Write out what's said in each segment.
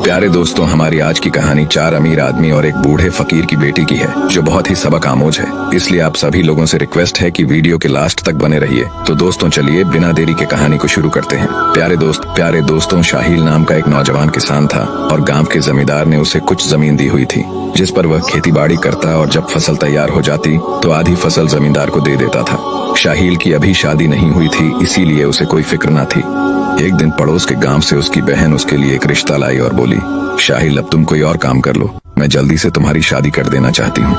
प्यारे दोस्तों, हमारी आज की कहानी 4 अमीर आदमी और एक बूढ़े फकीर की बेटी की है, जो बहुत ही सबक आमोज है। इसलिए आप सभी लोगों से रिक्वेस्ट है कि वीडियो के लास्ट तक बने रहिए। तो दोस्तों चलिए बिना देरी के कहानी को शुरू करते हैं। प्यारे दोस्तों, शाहिल नाम का एक नौजवान किसान था और गाँव के जमींदार ने उसे कुछ जमीन दी हुई थी, जिस पर वह खेती बाड़ी करता और जब फसल तैयार हो जाती तो आधी फसल जमींदार को दे देता था। शाहिल की अभी शादी नहीं हुई थी, इसीलिए उसे कोई फिक्र न थी। एक दिन पड़ोस के गांव से उसकी बहन उसके लिए एक रिश्ता लाई और बोली, शाहिल अब तुम कोई और काम कर लो, मैं जल्दी से तुम्हारी शादी कर देना चाहती हूँ।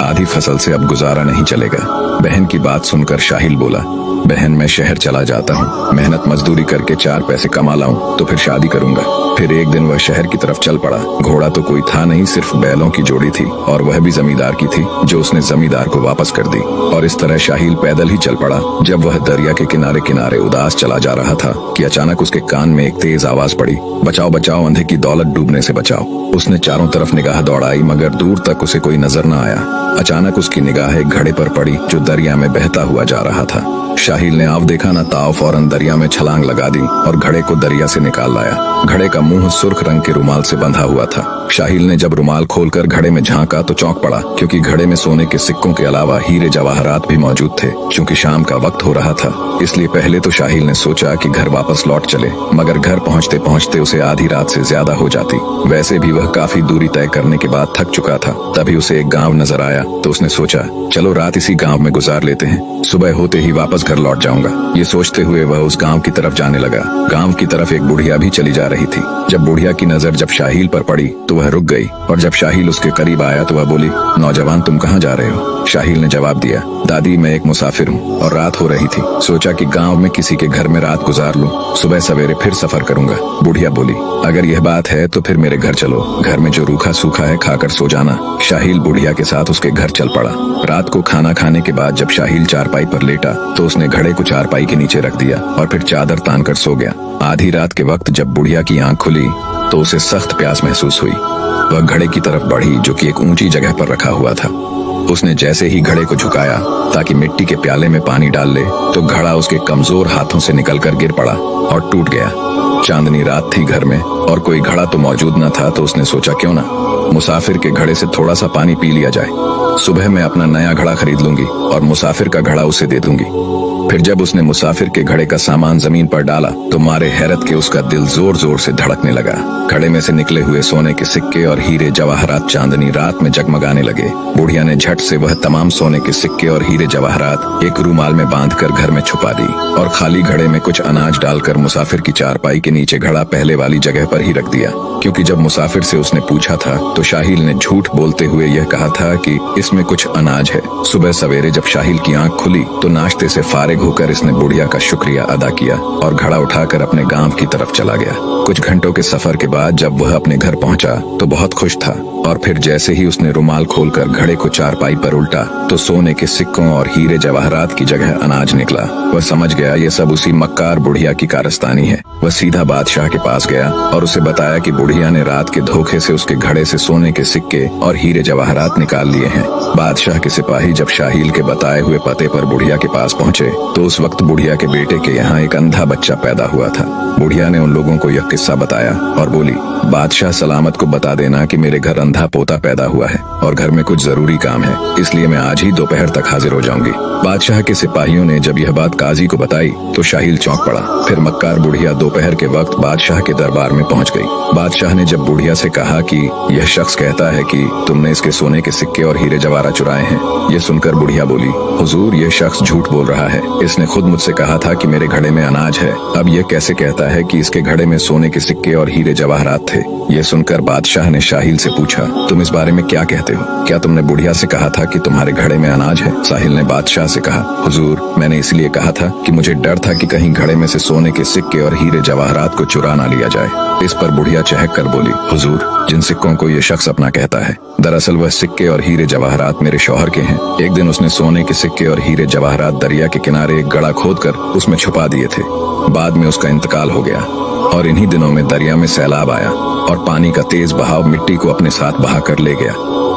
आधी फसल से अब गुजारा नहीं चलेगा। बहन की बात सुनकर शाहिल बोला, बहन मैं शहर चला जाता हूँ, मेहनत मजदूरी करके 4 पैसे कमा लाऊं तो फिर शादी करूंगा। फिर एक दिन वह शहर की तरफ चल पड़ा। घोड़ा तो कोई था नहीं, सिर्फ बैलों की जोड़ी थी और वह भी जमींदार की थी, जो उसने जमींदार को वापस कर दी। और इस तरह शाहिल पैदल ही चल पड़ा। जब वह दरिया के किनारे किनारे उदास चला जा रहा था कि अचानक उसके कान में एक तेज आवाज पड़ी, बचाओ बचाओ, अंधे की दौलत डूबने से बचाओ। उसने चारों तरफ निगाह दौड़ाई मगर दूर तक उसे कोई नजर न आया। अचानक उसकी निगाह एक घड़े पर पड़ी जो दरिया में बहता हुआ जा रहा था। शाहिल ने आव देखा न ताव फौरन दरिया में छलांग लगा दी और घड़े को दरिया से निकाल लाया। घड़े का मुंह सुर्ख रंग के रुमाल से बंधा हुआ था। शाहिल ने जब रुमाल खोलकर घड़े में झांका तो चौंक पड़ा, क्योंकि घड़े में सोने के सिक्कों के अलावा हीरे जवाहरात भी मौजूद थे। क्योंकि शाम का वक्त हो रहा था, इसलिए पहले तो शाहिल ने सोचा कि घर वापस लौट चले, मगर घर पहुंचते पहुंचते उसे आधी रात से ज्यादा हो जाती। वैसे भी वह काफी दूरी तय करने के बाद थक चुका था। तभी उसे एक गाँव नजर आया तो उसने सोचा, चलो रात इसी गाँव में गुजार लेते हैं, सुबह होते ही वापस घर लौट जाऊंगा। ये सोचते हुए वह उस गांव की तरफ जाने लगा। गांव की तरफ एक बुढ़िया भी चली जा रही थी। जब बुढ़िया की नजर जब शाहिल पर पड़ी तो वह रुक गई और जब शाहिल उसके करीब आया तो वह बोली, नौजवान तुम कहाँ जा रहे हो? शाहिल ने जवाब दिया, दादी मैं एक मुसाफिर हूँ और रात हो रही थी, सोचा कि गांव में किसी के घर में रात गुजार लूं, सुबह सवेरे फिर सफर करूंगा। बुढ़िया बोली, अगर यह बात है तो फिर मेरे घर चलो, घर में जो रूखा सूखा है खाकर सो जाना। शाहिल बुढ़िया के साथ उसके घर चल पड़ा। रात को खाना खाने के बाद जब शाहिल चारपाई पर लेटा तो उसने घड़े को चारपाई के नीचे रख दिया और फिर चादर तान कर सो गया। आधी रात के वक्त जब बुढ़िया की आंख खुली तो उसे सख्त प्यास महसूस हुई। वह घड़े की तरफ बढ़ी जो कि एक ऊंची जगह पर रखा हुआ था। उसने जैसे ही घड़े को झुकाया ताकि मिट्टी के प्याले में पानी डाल ले तो घड़ा उसके कमजोर हाथों से निकलकर गिर पड़ा और टूट गया। चांदनी रात थी घर में और कोई घड़ा तो मौजूद न था, तो उसने सोचा क्यों ना मुसाफिर के घड़े से थोड़ा सा पानी पी लिया जाए। सुबह मैं अपना नया घड़ा खरीद लूंगी और मुसाफिर का घड़ा उसे दे दूंगी। फिर जब उसने मुसाफिर के घड़े का सामान जमीन पर डाला तो मारे हैरत के उसका दिल जोर जोर से धड़कने लगा। घड़े में से निकले हुए सोने के सिक्के और हीरे जवाहरात चांदनी रात में जगमगाने लगे। बुढ़िया ने झट से वह तमाम सोने के सिक्के और हीरे जवाहरात एक रूमाल में बांधकर घर में छुपा दी और खाली घड़े में कुछ अनाज डालकर मुसाफिर की चारपाई के नीचे घड़ा पहले वाली जगह पर ही रख दिया। क्योंकि जब मुसाफिर से उसने पूछा था तो शाहिल ने झूठ बोलते हुए यह कहा था कि इसमें कुछ अनाज है। सुबह सवेरे जब शाहिल की आंख खुली तो नाश्ते से फारिग होकर इसने बुढ़िया का शुक्रिया अदा किया और घड़ा उठाकर अपने गांव की तरफ चला गया। कुछ घंटों के सफर के बाद जब वह अपने घर पहुंचा तो बहुत खुश था और फिर जैसे ही उसने रुमाल खोलकर घड़े को चारपाई पर उल्टा तो सोने के सिक्कों और हीरे जवाहरात की जगह अनाज निकला। वह समझ गया ये सब उसी मक्कार बुढ़िया की कारस्तानी है। वह सीधा बादशाह के पास गया और उसे बताया कि बुढ़िया ने रात के धोखे से उसके घड़े से सोने के सिक्के और हीरे जवाहरात निकाल लिए हैं। बादशाह के सिपाही जब शाहिल के बताए हुए पते पर बुढ़िया के पास पहुंचे तो उस वक्त बुढ़िया के बेटे के यहाँ एक अंधा बच्चा पैदा हुआ था। बुढ़िया ने उन लोगों को यह किस्सा बताया और बोली, बादशाह सलामत को बता देना कि मेरे घर अंधा पोता पैदा हुआ है और घर में कुछ जरूरी काम है, इसलिए मैं आज ही दोपहर तक हाजिर हो जाऊंगी। बादशाह के सिपाहियों ने जब यह बात काजी को बताई तो शाहिल चौंक पड़ा। फिर मक्कार बुढ़िया दोपहर के वक्त बादशाह के दरबार में पहुंच गई। बादशाह ने जब बुढ़िया से कहा कि यह शख्स कहता है कि तुमने इसके सोने के सिक्के और हीरे जवाहरात चुराए हैं, यह सुनकर बुढ़िया बोली, हुजूर यह शख्स झूठ बोल रहा है, इसने खुद मुझसे कहा था कि मेरे घड़े में अनाज है, अब यह कैसे कहता है कि इसके घड़े में सोने के सिक्के और हीरे जवाहरात थे। यह सुनकर बादशाह ने शाहिल से पूछा, तुम इस बारे में क्या कहते हो? क्या तुमने बुढ़िया से कहा था कि तुम्हारे घड़े में अनाज है? साहिल ने बादशाह से कहा, हुजूर मैंने इसलिए कहा था कि मुझे डर था कि कहीं घड़े में से सोने के सिक्के और हीरे जवाहरात को चुरा ना लिया जाए। इस पर बुढ़िया चहक कर बोली, हुजूर जिन सिक्कों को ये शख्स अपना कहता है, दरअसल वह सिक्के और हीरे जवाहरात मेरे शौहर के हैं। एक दिन उसने सोने के सिक्के और हीरे जवाहरात दरिया के किनारे एक गड़ा खोदकर उसमें छुपा दिए थे। बाद में उसका इंतकाल हो गया और इन्हीं दिनों में दरिया में सैलाब आया और पानी का तेज बहाव मिट्टी को अपने साथ बहा कर ले गया।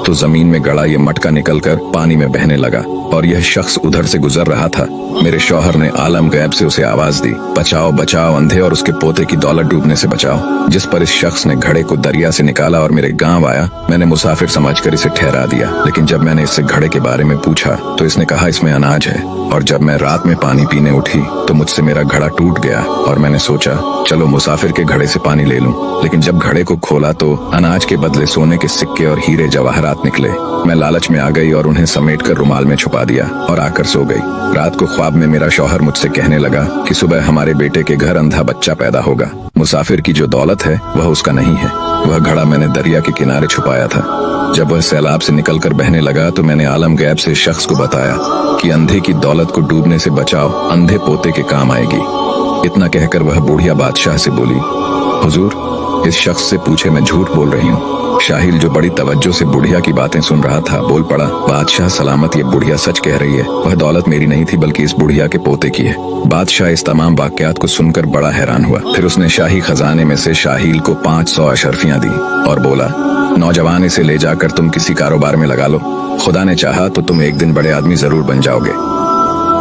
तो जमीन में गड़ा ये मटका निकलकर पानी में बहने लगा और यह शख्स उधर से गुजर रहा था। मेरे शौहर ने आलम गैब से उसे आवाज दी, बचाओ बचाओ, अंधे और उसके पोते की दौलत डूबने से बचाओ। जिस पर इस शख्स ने घड़े को दरिया से निकाला और मेरे गांव आया। मैंने मुसाफिर समझकर इसे ठहरा दिया, लेकिन जब मैंने इससे घड़े के बारे में पूछा तो इसने कहा इसमें अनाज है। और जब मैं रात में पानी पीने उठी तो मुझसे मेरा घड़ा टूट गया और मैंने सोचा चलो मुसाफिर के घड़े से पानी ले लूं। लेकिन जब घड़े को खोला तो अनाज के बदले सोने के सिक्के और हीरे जवाहरात निकले। मैं लालच में आ गई और उन्हें समेटकर रुमाल में छुपा दिया और आकर सो गई। रात को ख्वाब में मेरा शौहर मुझसे कहने लगा कि सुबह हमारे बेटे के घर अंधा बच्चा पैदा होगा। मुसाफिर की जो दौलत है वह उसका नहीं है। वह घड़ा मैंने दरिया के किनारे छुपाया था। जब वह सैलाब से निकलकर बहने लगा तो मैंने आलम गैब से शख्स को बताया कि अंधे की दौलत को डूबने से बचाओ, अंधे पोते के काम आएगी। इतना कहकर वह बूढ़िया बादशाह से बोली, हुजूर इस शख्स से पूछे मैं झूठ बोल रही हूँ। शाहिल जो बड़ी तवज्जो से बुढ़िया की बातें सुन रहा था बोल पड़ा, बादशाह सलामत, ये बुढ़िया सच कह रही है। वह दौलत मेरी नहीं थी बल्कि इस बुढ़िया के पोते की है। बादशाह इस तमाम वाकयात को सुनकर बड़ा हैरान हुआ। फिर उसने शाही खजाने में से शाहिल को 500 अशरफियां दी और बोला, नौजवान इसे ले जाकर तुम किसी कारोबार में लगा लो, खुदा ने चाहा तो तुम एक दिन बड़े आदमी जरूर बन जाओगे।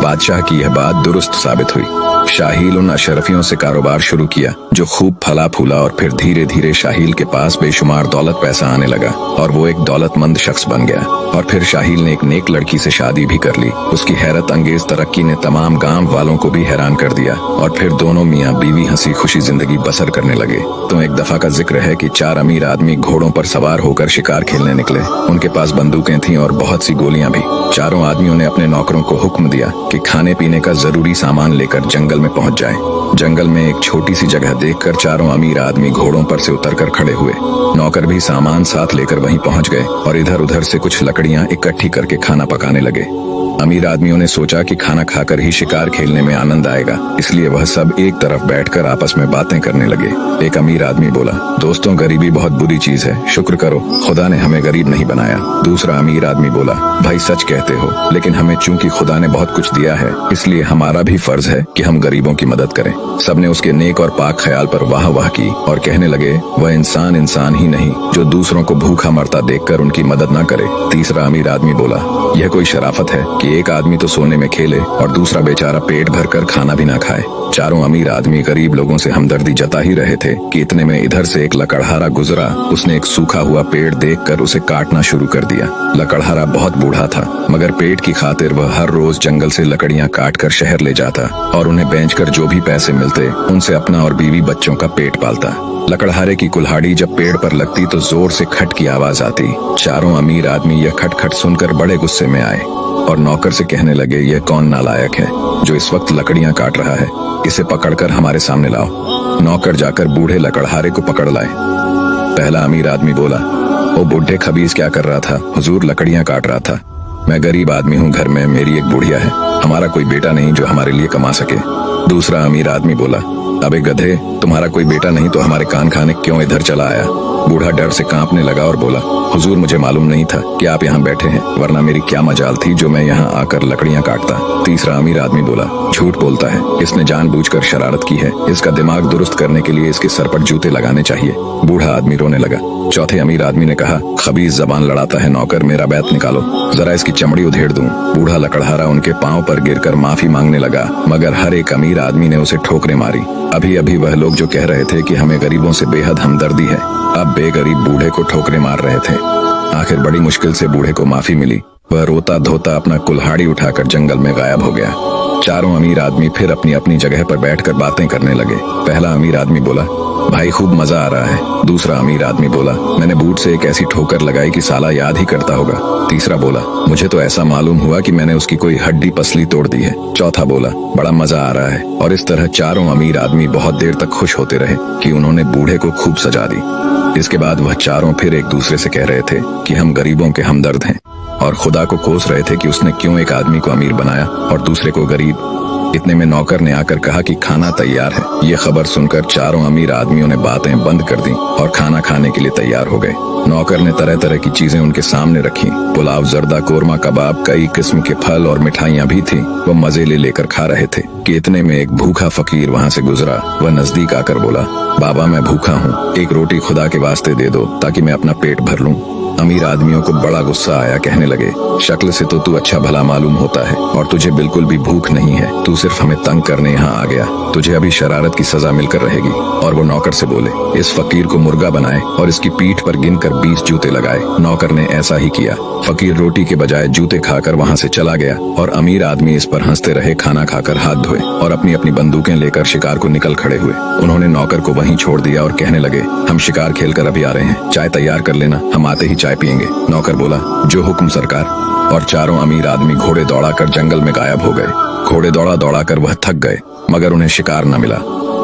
बादशाह की यह बात दुरुस्त साबित हुई। शाहिल उन अशरफियों से कारोबार शुरू किया जो खूब फला फूला और फिर धीरे धीरे शाहिल के पास बेशुमार दौलत पैसा आने लगा और वो एक दौलतमंद शख्स बन गया। और फिर शाहिल ने एक नेक लड़की से शादी भी कर ली। उसकी हैरत अंगेज तरक्की ने तमाम गांव वालों को भी हैरान कर दिया और फिर दोनों मियाँ बीवी हंसी खुशी जिंदगी बसर करने लगे। तो एक दफा का जिक्र है कि 4 अमीर आदमी घोड़ों पर सवार होकर शिकार खेलने निकले। उनके पास बंदूकें थीं और बहुत सी गोलियां भी। चारों आदमियों ने अपने नौकरों को हुक्म दिया कि खाने पीने का जरूरी सामान लेकर जंगल में पहुंच जाए। जंगल में एक छोटी सी जगह देखकर चारों अमीर आदमी घोड़ों पर से उतरकर खड़े हुए। नौकर भी सामान साथ लेकर वहीं पहुंच गए और इधर उधर से कुछ लकड़ियां इकट्ठी करके खाना पकाने लगे। अमीर आदमियों ने सोचा कि खाना खाकर ही शिकार खेलने में आनंद आएगा, इसलिए वह सब एक तरफ बैठकर आपस में बातें करने लगे। एक अमीर आदमी बोला, दोस्तों गरीबी बहुत बुरी चीज है, शुक्र करो खुदा ने हमें गरीब नहीं बनाया। दूसरा अमीर आदमी बोला, भाई सच कहते हो, लेकिन हमें चूंकि खुदा ने बहुत कुछ दिया है इसलिए हमारा भी फर्ज है कि हम गरीबों की मदद करें। सबने उसके नेक और पाक ख्याल पर वाह वाह की और कहने लगे, वह इंसान इंसान ही नहीं जो दूसरों को भूखा मरता देखकर उनकी मदद न करे। तीसरा अमीर आदमी बोला, यह कोई शराफत है कि एक आदमी तो सोने में खेले और दूसरा बेचारा पेट भरकर खाना भी ना खाए। चारों अमीर आदमी गरीब लोगों से हमदर्दी जता ही रहे थे कि इतने में इधर से एक लकड़हारा गुजरा। उसने एक सूखा हुआ पेड़ देखकर उसे काटना शुरू कर दिया। लकड़हारा बहुत बूढ़ा था मगर पेट की खातिर वह हर रोज जंगल से लकड़ियां काटकर शहर ले जाता और उन्हें बेचकर जो भी पैसे मिलते उनसे अपना और बीवी बच्चों का पेट पालता। लकड़हारे की कुल्हाड़ी जब पेड़ पर लगती तो जोर से खट की आवाज आती। चारों अमीर आदमी यह खटखट सुनकर बड़े गुस्से में आए और नौकर से कहने लगे, यह कौन नालायक है जो इस वक्त लकड़ियां काट रहा है, इसे पकड़कर हमारे सामने लाओ। नौकर जाकर बूढ़े लकड़हारे को पकड़ लाए। पहला अमीर आदमी बोला, ओ बूढ़े खबीज क्या कर रहा था? हुजूर लकड़ियां काट रहा था। मैं गरीब आदमी हूँ, घर में मेरी एक बुढ़िया है, हमारा कोई बेटा नहीं जो हमारे लिए कमा सके। दूसरा अमीर आदमी बोला, अबे गधे, तुम्हारा कोई बेटा नहीं तो हमारे कान खाने क्यों इधर चला आया? बूढ़ा डर से कांपने लगा और बोला, हुजूर मुझे मालूम नहीं था कि आप यहाँ बैठे हैं, वरना मेरी क्या मजाल थी जो मैं यहाँ आकर लकड़ियाँ काटता। तीसरा अमीर आदमी बोला, झूठ बोलता है, इसने जानबूझकर शरारत की है, इसका दिमाग दुरुस्त करने के लिए इसके सर पर जूते लगाने चाहिए। बूढ़ा आदमी रोने लगा। चौथे अमीर आदमी ने कहा, खबीज जबान लड़ाता है, नौकर मेरा बैत निकालो, जरा इसकी चमड़ी उधेड़ दूं। बूढ़ा लकड़हारा उनके पांव पर गिरकर माफी मांगने लगा मगर हर एक अमीर आदमी ने उसे ठोकरें मारी। अभी अभी वह लोग जो कह रहे थे कि हमें गरीबों से बेहद हमदर्दी है, अब बेगरीब बूढ़े को ठोकरें मार रहे थे। आखिर बड़ी मुश्किल से बूढ़े को माफी मिली। वह रोता धोता अपना कुल्हाड़ी उठाकर जंगल में गायब हो गया। चारों अमीर आदमी फिर अपनी अपनी जगह पर बैठकर बातें करने लगे। पहला अमीर आदमी बोला, भाई खूब मजा आ रहा है। दूसरा अमीर आदमी बोला, मैंने बूट से एक ऐसी ठोकर लगाई कि साला याद ही करता होगा। तीसरा बोला, मुझे तो ऐसा मालूम हुआ कि मैंने उसकी कोई हड्डी पसली तोड़ दी है। चौथा बोला, बड़ा मजा आ रहा है। और इस तरह चारों अमीर आदमी बहुत देर तक खुश होते रहे कि उन्होंने बूढ़े को खूब सजा दी। इसके बाद वह चारों फिर एक दूसरे से कह रहे थे कि हम गरीबों के हमदर्द हैं और खुदा को कोस रहे थे कि उसने क्यों एक आदमी को अमीर बनाया और दूसरे को गरीब। इतने में नौकर ने आकर कहा कि खाना तैयार है। ये खबर सुनकर चारों अमीर आदमियों ने बातें बंद कर दी और खाना खाने के लिए तैयार हो गए। नौकर ने तरह तरह की चीजें उनके सामने रखी। पुलाव, जर्दा, कोरमा, कबाब, कई किस्म के फल और मिठाइयाँ भी थी। वो मजे ले लेकर खा रहे थे कि इतने में एक भूखा फकीर वहाँ से गुजरा। वह नजदीक आकर बोला, बाबा मैं भूखा हूँ, एक रोटी खुदा के वास्ते दे दो ताकि मैं अपना पेट भर लूँ। अमीर आदमियों को बड़ा गुस्सा आया। कहने लगे, शक्ल से तो तू अच्छा भला मालूम होता है और तुझे बिल्कुल भी भूख नहीं है। तू सिर्फ हमें तंग करने यहाँ आ गया। तुझे अभी शरारत की सजा मिलकर रहेगी। और वो नौकर से बोले, इस फकीर को मुर्गा बनाए और इसकी पीठ पर गिनकर 20 जूते लगाए। नौकर ने ऐसा ही किया। फकीर रोटी के बजाय जूते खाकर वहाँ से चला गया और अमीर आदमी इस पर हंसते रहे। खाना खाकर हाथ धोए और अपनी अपनी बंदूकें लेकर शिकार को निकल खड़े हुए। उन्होंने नौकर को वहीं छोड़ दिया और कहने लगे, हम शिकार खेलकर अभी आ रहे हैं, चाय तैयार कर लेना, हम आते ही चाय पियेंगे। नौकर बोला, जो हुक्म सरकार। और चारों अमीर आदमी घोड़े दौड़ाकर जंगल में गायब हो गए। घोड़े दौड़ा दौड़ाकर वह थक गए मगर उन्हें शिकार न मिला।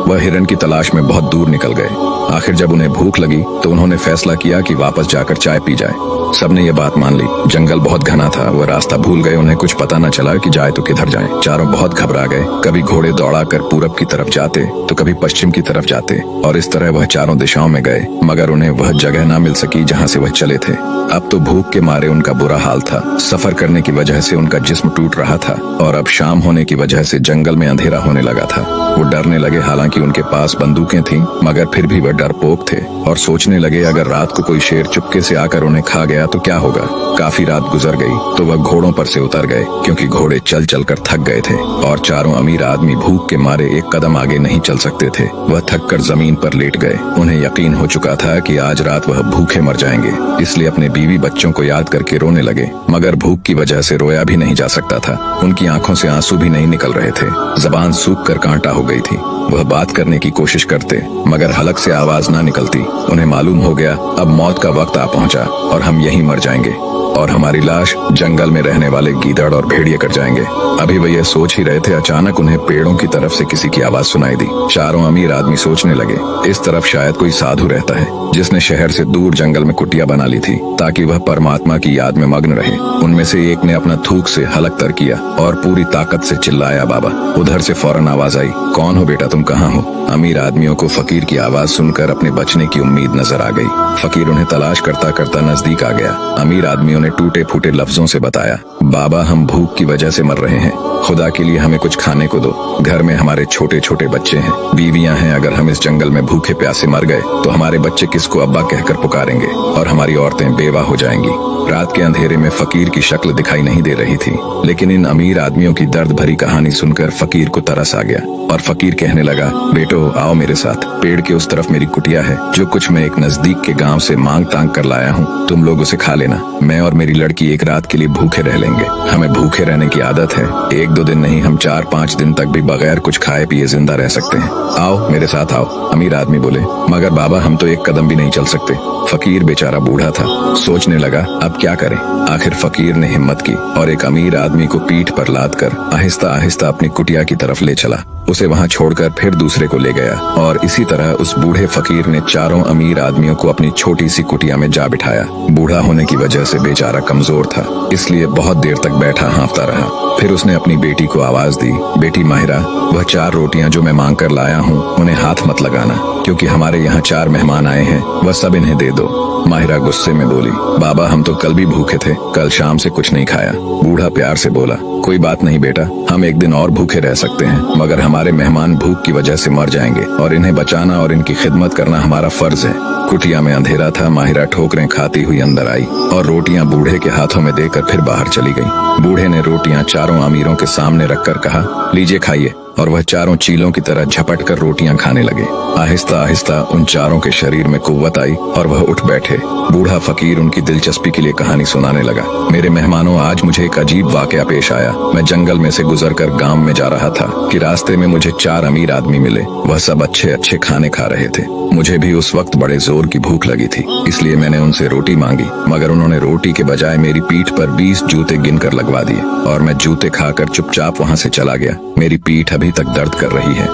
वह हिरन की तलाश में बहुत दूर निकल गए। आखिर जब उन्हें भूख लगी तो उन्होंने फैसला किया कि वापस जाकर चाय पी जाए। सबने ये बात मान ली। जंगल बहुत घना था, वह रास्ता भूल गए। उन्हें कुछ पता न चला कि जाए तो किधर जाएं। चारों बहुत घबरा गए। कभी घोड़े दौड़ाकर पूरब की तरफ जाते तो कभी पश्चिम की तरफ जाते और इस तरह वह चारों दिशाओं में गए मगर उन्हें वह जगह न मिल सकी जहाँ से वह चले थे। अब तो भूख के मारे उनका बुरा हाल था। सफर करने की वजह से उनका जिस्म टूट रहा था और अब शाम होने की वजह से जंगल में अंधेरा होने लगा था। वो डरने लगे। हालांकि उनके पास बंदूकें थीं मगर फिर भी वह डरपोक थे और सोचने लगे, अगर रात को कोई शेर चुपके से आकर उन्हें खा गया तो क्या होगा। काफी रात गुजर गई तो वह घोड़ों पर से उतर गए क्योंकि घोड़े चल चल कर थक गए थे और चारों अमीर आदमी भूख के मारे एक कदम आगे नहीं चल सकते थे। वह थक कर जमीन पर लेट गए। उन्हें यकीन हो चुका था कि आज रात वह भूखे मर जाएंगे, इसलिए अपने बीवी बच्चों को याद करके रोने लगे मगर भूख की वजह से रोया भी नहीं जा सकता था। उनकी आंखों से आंसू भी नहीं निकल रहे थे। जबान सूख कर कांटा हो गई थी। वह बात करने की कोशिश करते मगर हलक से आवाज ना निकलती। उन्हें मालूम हो गया अब मौत का वक्त आ पहुंचा और हम यहीं मर जाएंगे और हमारी लाश जंगल में रहने वाले गीदड़ और भेड़िए कर जाएंगे। अभी वह यह सोच ही रहे थे, अचानक उन्हें पेड़ों की तरफ से किसी की आवाज सुनाई दी। चारों अमीर आदमी सोचने लगे, इस तरफ शायद कोई साधु रहता है जिसने शहर से दूर जंगल में कुटिया बना ली थी ताकि वह परमात्मा की याद में मग्न रहे। उनमें से एक ने अपना थूक से हलक तर किया और पूरी ताकत से चिल्लाया, बाबा। उधर से फौरन आवाज आई, कौन हो बेटा, तुम कहाँ हो। अमीर आदमियों को फकीर की आवाज सुनकर अपने बचने की उम्मीद नजर आ गई। फकीर उन्हें तलाश करता करता नजदीक आ गया। अमीर आदमियों ने टूटे फूटे लफ्जों से बताया, बाबा हम भूख की वजह से मर रहे हैं, खुदा के लिए हमें कुछ खाने को दो। घर में हमारे छोटे छोटे बच्चे हैं, बीवियां हैं। अगर हम इस जंगल में भूखे प्यासे मर गए तो हमारे बच्चे किसको अब्बा कहकर पुकारेंगे और हमारी औरतें बेवा हो जाएंगी। रात के अंधेरे में फकीर की शक्ल दिखाई नहीं दे रही थी लेकिन इन अमीर आदमियों की दर्द भरी कहानी सुनकर फकीर को तरस आ गया और फकीर कहने लगा, बेटो आओ मेरे साथ। पेड़ के उस तरफ मेरी कुटिया है, जो कुछ मैं एक नजदीक के गांव से मांग तांग कर लाया हूँ, तुम लोग उसे खा लेना। मैं और मेरी लड़की एक रात के लिए भूखे रह लेंगे। हमें भूखे रहने की आदत है। 1-2 दिन नहीं, हम 4-5 दिन तक भी बगैर कुछ खाए पिए जिंदा रह सकते हैं। आओ मेरे साथ आओ। अमीर आदमी बोले, मगर बाबा हम तो एक कदम भी नहीं चल सकते। फकीर बेचारा बूढ़ा था, सोचने लगा अब क्या करें। आखिर फकीर ने हिम्मत की और एक अमीर आदमी को पीठ पर लाद कर आहिस्ता आहिस्ता अपनी कुटिया की तरफ ले चला। उसे वहां छोड़कर फिर दूसरे को ले गया और इसी तरह उस बूढ़े फकीर ने चारों अमीर आदमियों को अपनी छोटी सी कुटिया में जा बिठाया। बूढ़ा होने की वजह से बेचारा कमजोर था, इसलिए बहुत देर तक बैठा हाँफता रहा। फिर उसने अपनी बेटी को आवाज दी, बेटी माहिरा, वह 4 रोटियां जो मैं मांग कर लाया हूँ उन्हें हाथ मत लगाना, क्योंकि हमारे यहाँ 4 मेहमान आए हैं, वह सब इन्हें दे दो। माहिरा गुस्से में बोली, बाबा हम तो कल भी भूखे थे, कल शाम से कुछ नहीं खाया। बूढ़ा प्यार से बोला, कोई बात नहीं बेटा, हम एक दिन और भूखे रह सकते हैं, मगर हमारे मेहमान भूख की वजह से मर जाएंगे और इन्हें बचाना और इनकी खिदमत करना हमारा फर्ज है। कुटिया में अंधेरा था। माहिरा ठोकरें खाती हुई अंदर आई और रोटियां बूढ़े के हाथों में देकर फिर बाहर चली गई। बूढ़े ने रोटियां चारों अमीरों के सामने रखकर कहा, लीजिए खाइए, और वह चारों चीलों की तरह झपट कर रोटियां खाने लगे। आहिस्ता आहिस्ता उन चारों के शरीर में कुव्वत आई और वह उठ बैठे। बूढ़ा फकीर उनकी दिलचस्पी के लिए कहानी सुनाने लगा। मेरे मेहमानों, आज मुझे एक अजीब वाकया पेश आया। मैं जंगल में से गुजरकर गांव में जा रहा था कि रास्ते में मुझे 4 अमीर आदमी मिले। वह सब अच्छे अच्छे खाने खा रहे थे। मुझे भी उस वक्त बड़े जोर की भूख लगी थी, इसलिए मैंने उनसे रोटी मांगी, मगर उन्होंने रोटी के बजाय मेरी पीठ पर 20 जूते गिनकर लगवा दिए और मैं जूते खाकर चुपचाप वहां से चला गया। मेरी पीठ अभी तक दर्द कर रही है।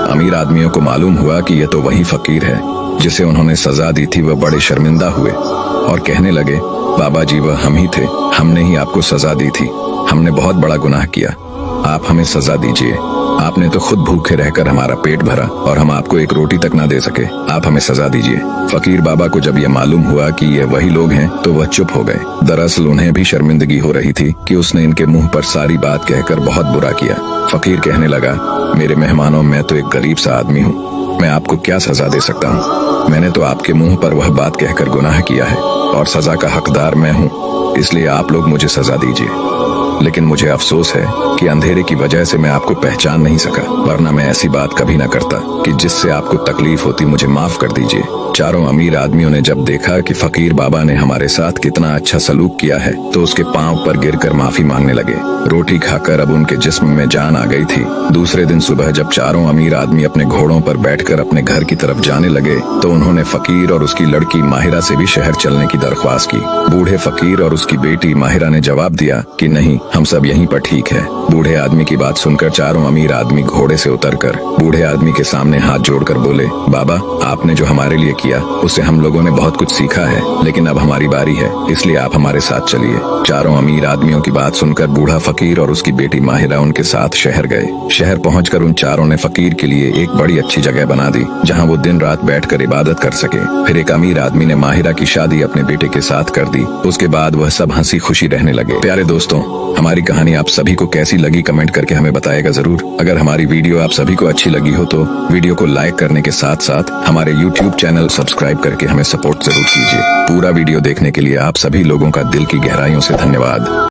अमीर आदमियों को मालूम हुआ कि यह तो वही फकीर है जिसे उन्होंने सजा दी थी। वह बड़े शर्मिंदा हुए और कहने लगे, बाबा जी वह हम ही थे, हमने ही आपको सजा दी थी। हमने बहुत बड़ा गुनाह किया, आप हमें सजा दीजिए। आपने तो खुद भूखे रहकर हमारा पेट भरा और हम आपको एक रोटी तक ना दे सके, आप हमें सजा दीजिए। फकीर बाबा को जब यह मालूम हुआ कि ये वही लोग हैं तो वह चुप हो गए। दरअसल उन्हें भी शर्मिंदगी हो रही थी कि उसने इनके मुंह पर सारी बात कहकर बहुत बुरा किया। फकीर कहने लगा, मेरे मेहमानों, मैं तो एक गरीब सा आदमी हूँ, मैं आपको क्या सजा दे सकता हूँ। मैंने तो आपके मुंह पर वह बात कहकर गुनाह किया है और सजा का हकदार मैं हूँ, इसलिए आप लोग मुझे सजा दीजिए। लेकिन मुझे अफसोस है कि अंधेरे की वजह से मैं आपको पहचान नहीं सका, वरना मैं ऐसी बात कभी न करता कि जिससे आपको तकलीफ होती। मुझे माफ कर दीजिए। चारों अमीर आदमियों ने जब देखा कि फकीर बाबा ने हमारे साथ कितना अच्छा सलूक किया है तो उसके पांव पर गिरकर माफी मांगने लगे। रोटी खाकर अब उनके जिस्म में जान आ गई थी। दूसरे दिन सुबह जब चारों अमीर आदमी अपने घोड़ों पर बैठकर अपने घर की तरफ जाने लगे तो उन्होंने फकीर और उसकी लड़की माहिरा से भी शहर चलने की दरख्वास्त की। बूढ़े फकीर और उसकी बेटी माहिरा ने जवाब दिया कि नहीं, हम सब यहीं पर ठीक है। बूढ़े आदमी की बात सुनकर चारों अमीर आदमी घोड़े से उतरकर बूढ़े आदमी के सामने हाथ जोड़कर बोले, बाबा, आपने जो हमारे लिए किया उससे हम लोगों ने बहुत कुछ सीखा है, लेकिन अब हमारी बारी है, इसलिए आप हमारे साथ चलिए। चारों अमीर आदमियों की बात सुनकर बूढ़ा फकीर और उसकी बेटी माहिरा उनके साथ शहर गए। शहर पहुंचकर उन चारों ने फकीर के लिए एक बड़ी अच्छी जगह बना दी जहां वो दिन रात बैठकर इबादत कर सके। फिर एक अमीर आदमी ने माहिरा की शादी अपने बेटे के साथ कर दी। उसके बाद वह सब हंसी खुशी रहने लगे। प्यारे दोस्तों, हमारी कहानी आप सभी को कैसी लगी कमेंट करके हमें बताएगा जरूर। अगर हमारी वीडियो आप सभी को अच्छी लगी हो तो वीडियो को लाइक करने के साथ साथ हमारे YouTube चैनल सब्सक्राइब करके हमें सपोर्ट जरूर कीजिए। पूरा वीडियो देखने के लिए आप सभी लोगों का दिल की गहराइयों से धन्यवाद।